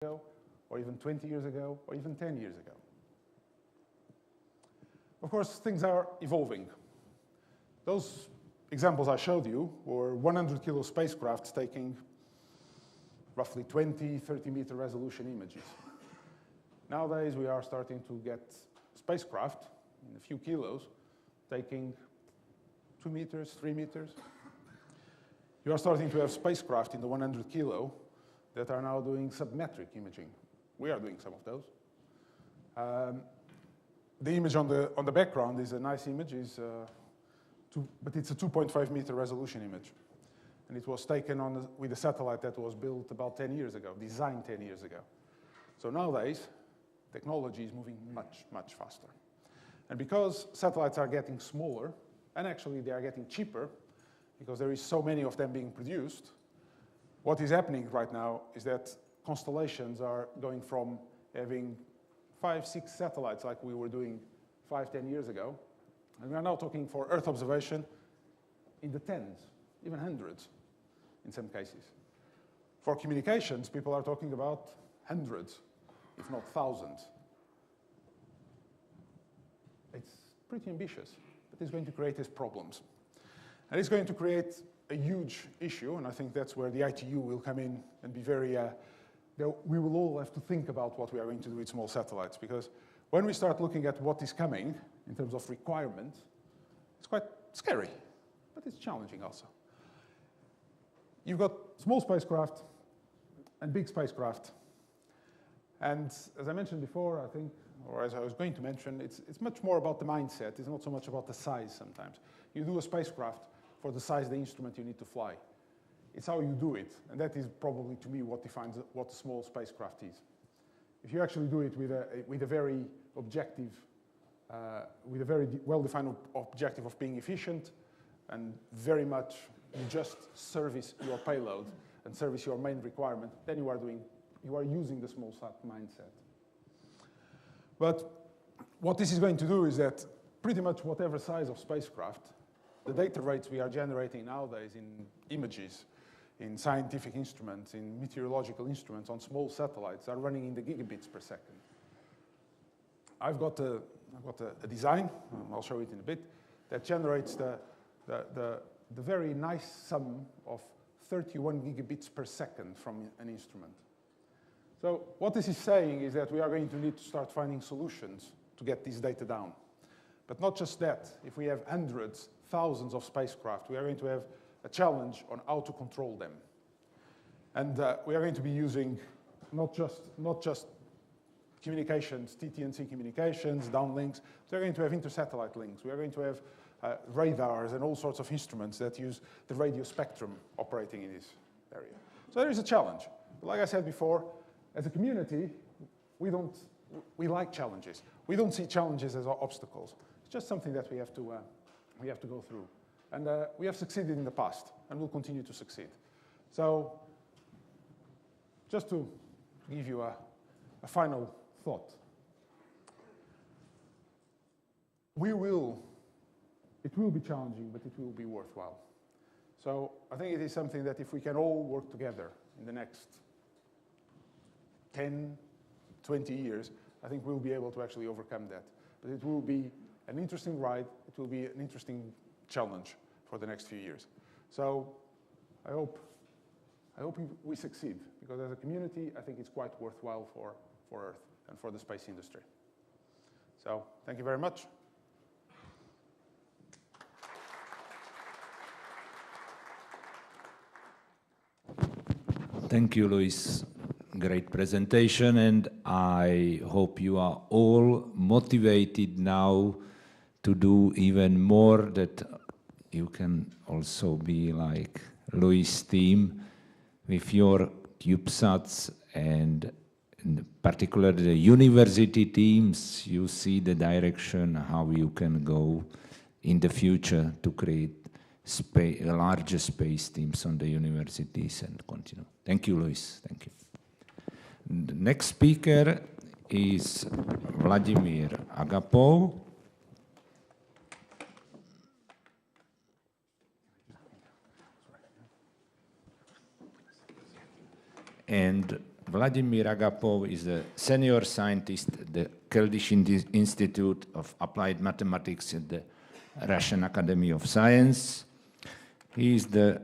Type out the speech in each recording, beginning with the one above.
ago, or even 20 years ago, or even 10 years ago. Of course, things are evolving. Those examples I showed you were 100-kilo spacecrafts taking roughly 20, 30-meter resolution images. Nowadays, we are starting to get spacecraft in a few kilos taking 2 meters, 3 meters. You are starting to have spacecraft in the 100 kilo that are now doing submetric imaging. We are doing some of those. The image on the background is a nice image, but it's a 2.5 meter resolution image. And it was taken with a satellite that was built about 10 years ago, designed 10 years ago. So nowadays, technology is moving much, much faster. And because satellites are getting smaller, and actually they are getting cheaper, because there is so many of them being produced, what is happening right now is that constellations are going from having 5, 6 satellites like we were doing 5, 10 years ago, and we are now talking for Earth observation in the tens, even hundreds in some cases. For communications, people are talking about hundreds, if not thousands. It's pretty ambitious, but it's going to create these problems. And it's going to create a huge issue, and I think that's where the ITU will come in and be very, we will all have to think about what we are going to do with small satellites, because when we start looking at what is coming in terms of requirements, it's quite scary, but it's challenging also. You've got small spacecraft and big spacecraft. And as I mentioned before, I think, or as I was going to mention, it's much more about the mindset. It's not so much about the size sometimes. You do a spacecraft for the size of the instrument you need to fly. It's how you do it. And that is probably, to me, what defines what a small spacecraft is. If you actually do it with a very objective, with a very well-defined objective of being efficient, and very much you just service your payload and service your main requirement, then you are using the small sat mindset. But what this is going to do is that pretty much whatever size of spacecraft, the data rates we are generating nowadays in images, in scientific instruments, in meteorological instruments, on small satellites are running in the gigabits per second. I've got a design, I'll show it in a bit, that generates the very nice sum of 31 gigabits per second from an instrument. So what this is saying is that we are going to need to start finding solutions to get this data down. But not just that. If we have hundreds, thousands of spacecraft, we are going to have a challenge on how to control them. And we are going to be using not just communications, TT&C communications, downlinks. We are going to have inter-satellite links. We are going to have radars and all sorts of instruments that use the radio spectrum operating in this area. So there is a challenge. But like I said before, as a community, we like challenges. We don't see challenges as obstacles. It's just something that we have to go through. And we have succeeded in the past, and will continue to succeed. So just to give you a final thought. It will be challenging, but it will be worthwhile. So I think it is something that if we can all work together in the next 10, 20 years, I think we'll be able to actually overcome that. But it will be an interesting ride. It will be an interesting challenge for the next few years. So I hope we succeed, because as a community, I think it's quite worthwhile for Earth and for the space industry. So thank you very much. Thank you, Luis. Great presentation, and I hope you are all motivated now to do even more, that you can also be like Luis' team with your CubeSats, and in particular the university teams. You see the direction how you can go in the future to create larger space teams on the universities and continue. Thank you, Luis. Thank you. The next speaker is Vladimir AGAPOV. And Vladimir AGAPOV is a senior scientist at the Keldysh Institute of Applied Mathematics at the Russian Academy of Science. He is the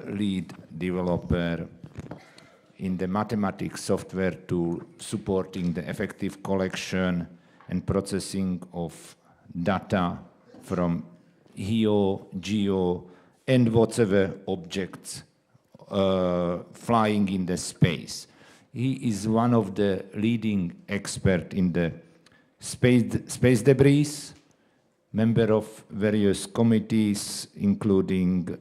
lead developer in the mathematics software tool supporting the effective collection and processing of data from HEO, GEO, and whatever objects flying in the space. He is one of the leading experts in the space debris, member of various committees, including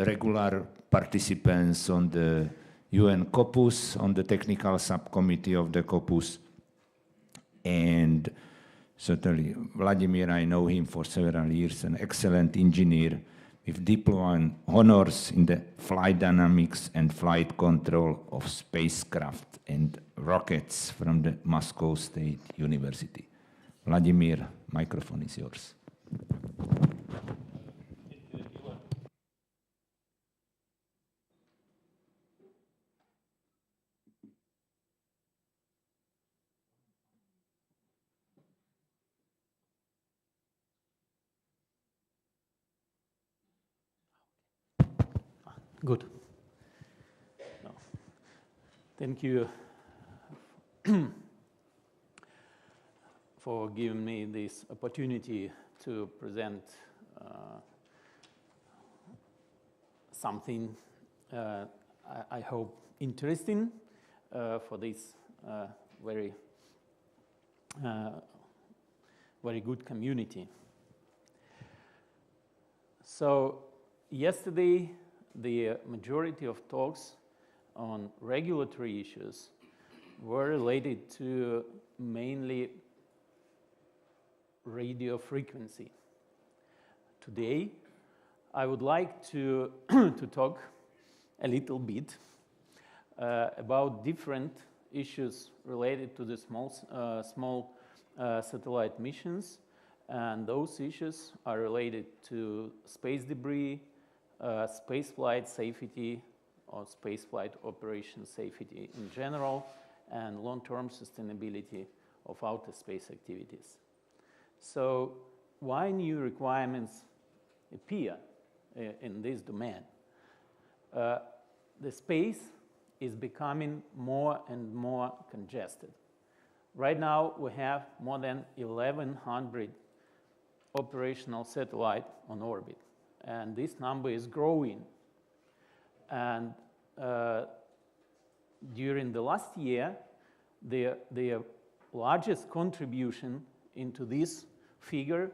regular participants on the UN COPUS, on the technical subcommittee of the COPUS. And certainly, Vladimir, I know him for several years, an excellent engineer with diploma honors in the flight dynamics and flight control of spacecraft and rockets from the Moscow State University. Vladimir, microphone is yours. Good. No. Thank you for giving me this opportunity to present something I hope interesting for this very good community. So yesterday, the majority of talks on regulatory issues were related to mainly radio frequency. Today, I would like to talk a little bit about different issues related to the small satellite missions, and those issues are related to space debris, spaceflight safety or spaceflight operation safety in general, and long-term sustainability of outer space activities. So why new requirements appear in this domain? The space is becoming more and more congested. Right now, we have more than 1,100 operational satellites on orbit. And this number is growing. And during the last year, the largest contribution into this figure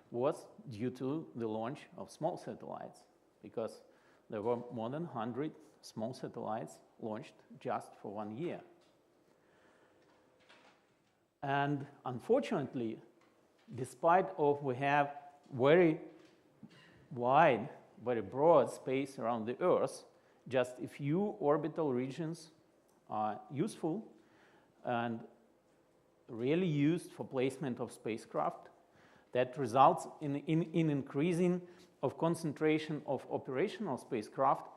was due to the launch of small satellites, because there were more than 100 small satellites launched just for 1 year. And unfortunately, despite of we have very wide, very broad space around the Earth, just a few orbital regions are useful and really used for placement of spacecraft. That results in increasing of concentration of operational spacecraft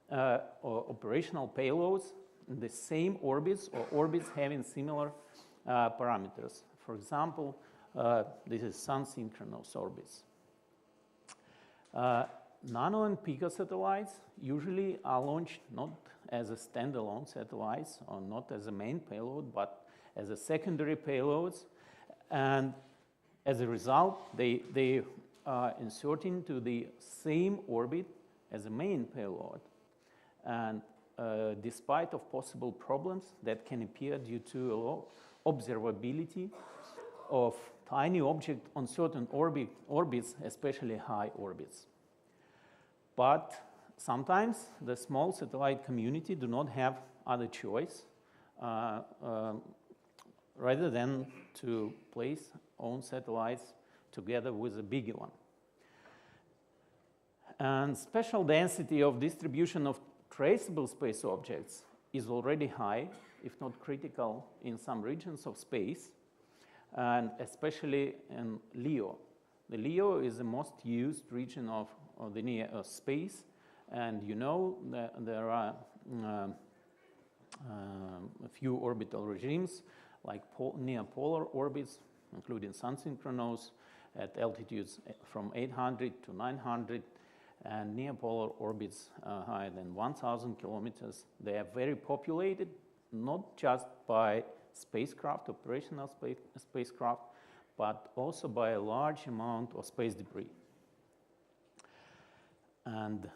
or operational payloads in the same orbits or orbits having similar parameters. For example, this is sun-synchronous orbits. Nano and pico satellites usually are launched not as a standalone satellites or not as a main payload, but as a secondary payloads. And as a result, they are inserted into the same orbit as a main payload. And despite of possible problems that can appear due to low observability of tiny object on certain orbits, especially high orbits. But sometimes the small satellite community do not have other choice rather than to place own satellites together with a bigger one. And special density of distribution of traceable space objects is already high, if not critical, in some regions of space, and especially in LEO. The LEO is the most used region of the near Earth space, and you know that there are a few orbital regimes, like near-polar orbits, including sun-synchronous, at altitudes from 800 to 900, and near-polar orbits higher than 1,000 kilometers. They are very populated, not just by spacecraft, operational spacecraft, but also by a large amount of space debris. And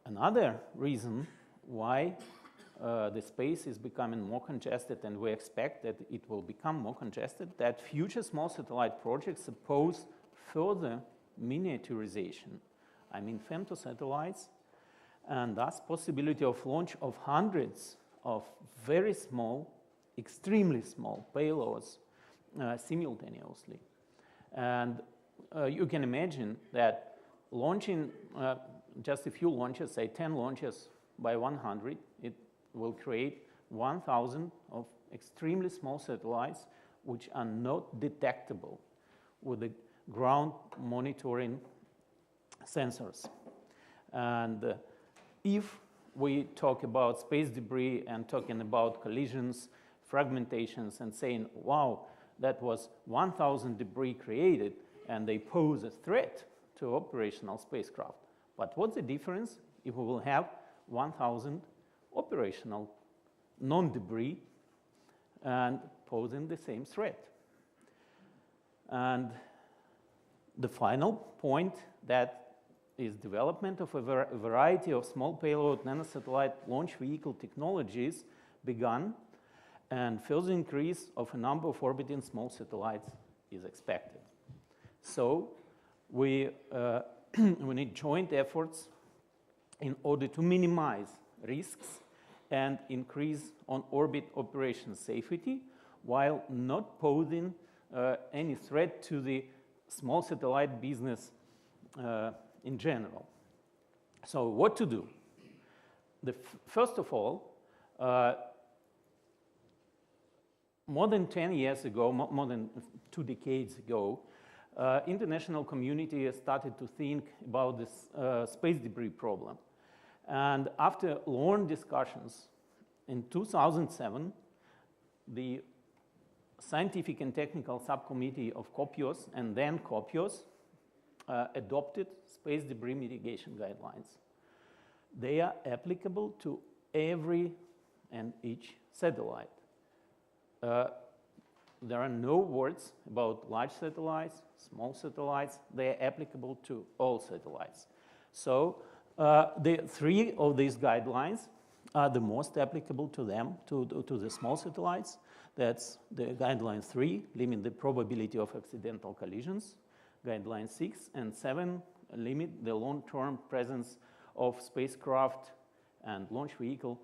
another reason why the space is becoming more congested, and we expect that it will become more congested, that future small satellite projects suppose further miniaturization. I mean femtosatellites, and thus possibility of launch of hundreds of very small, extremely small payloads simultaneously. And you can imagine that launching just a few launches, say 10 launches by 100, it will create 1,000 of extremely small satellites which are not detectable with the ground monitoring sensors. And if we talk about space debris and talking about collisions, fragmentations, and saying, wow, that was 1,000 debris created and they pose a threat to operational spacecraft. But what's the difference if we will have 1,000 operational non-debris and posing the same threat? And the final point, that is development of a variety of small payload nanosatellite launch vehicle technologies begun, and further increase of a number of orbiting small satellites is expected. So we need joint efforts in order to minimize risks and increase on-orbit operation safety, while not posing any threat to the small satellite business in general. So what to do? First of all, more than 10 years ago, more than 2 decades ago, international community started to think about this space debris problem. And after long discussions, in 2007, the Scientific and Technical Subcommittee of COPIOS, and then COPIOS, adopted space debris mitigation guidelines. They are applicable to every and each satellite. There are no words about large satellites, small satellites. They are applicable to all satellites. So the 3 of these guidelines are the most applicable to them, to the small satellites. That's the guideline 3, limit the probability of accidental collisions. Guideline 6 and 7 limit the long-term presence of spacecraft and launch vehicle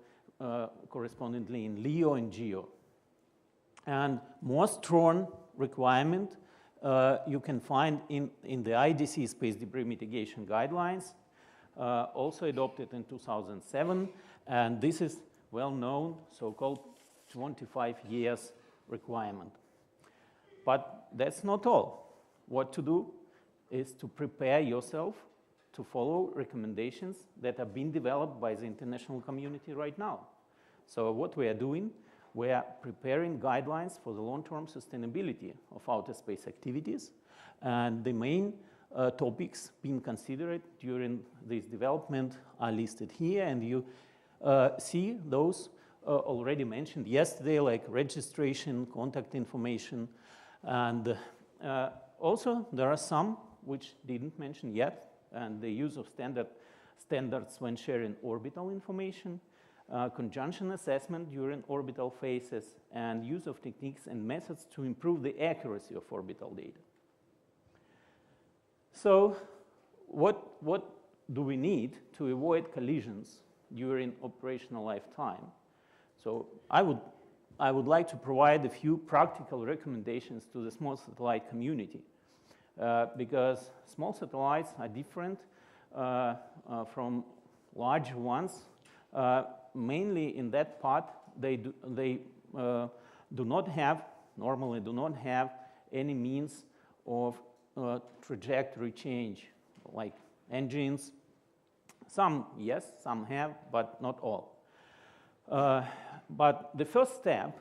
correspondingly in LEO and GEO. And most strong requirement you can find in the IDC space debris mitigation guidelines, also adopted in 2007, and this is well-known, so-called 25 years requirement. But that's not all. What to do is to prepare yourself to follow recommendations that are being developed by the international community right now. So what we are doing, we are preparing guidelines for the long-term sustainability of outer space activities, and the main topics being considered during this development are listed here, and you see those already mentioned yesterday, like registration, contact information, and also there are some which didn't mention yet, and the use of standards when sharing orbital information, conjunction assessment during orbital phases, and use of techniques and methods to improve the accuracy of orbital data. So what do we need to avoid collisions during operational lifetime? So I would like to provide a few practical recommendations to the small satellite community, because small satellites are different from large ones, mainly in that part they normally do not have any means of trajectory change, like engines. Some, yes, some have, but not all. But the first step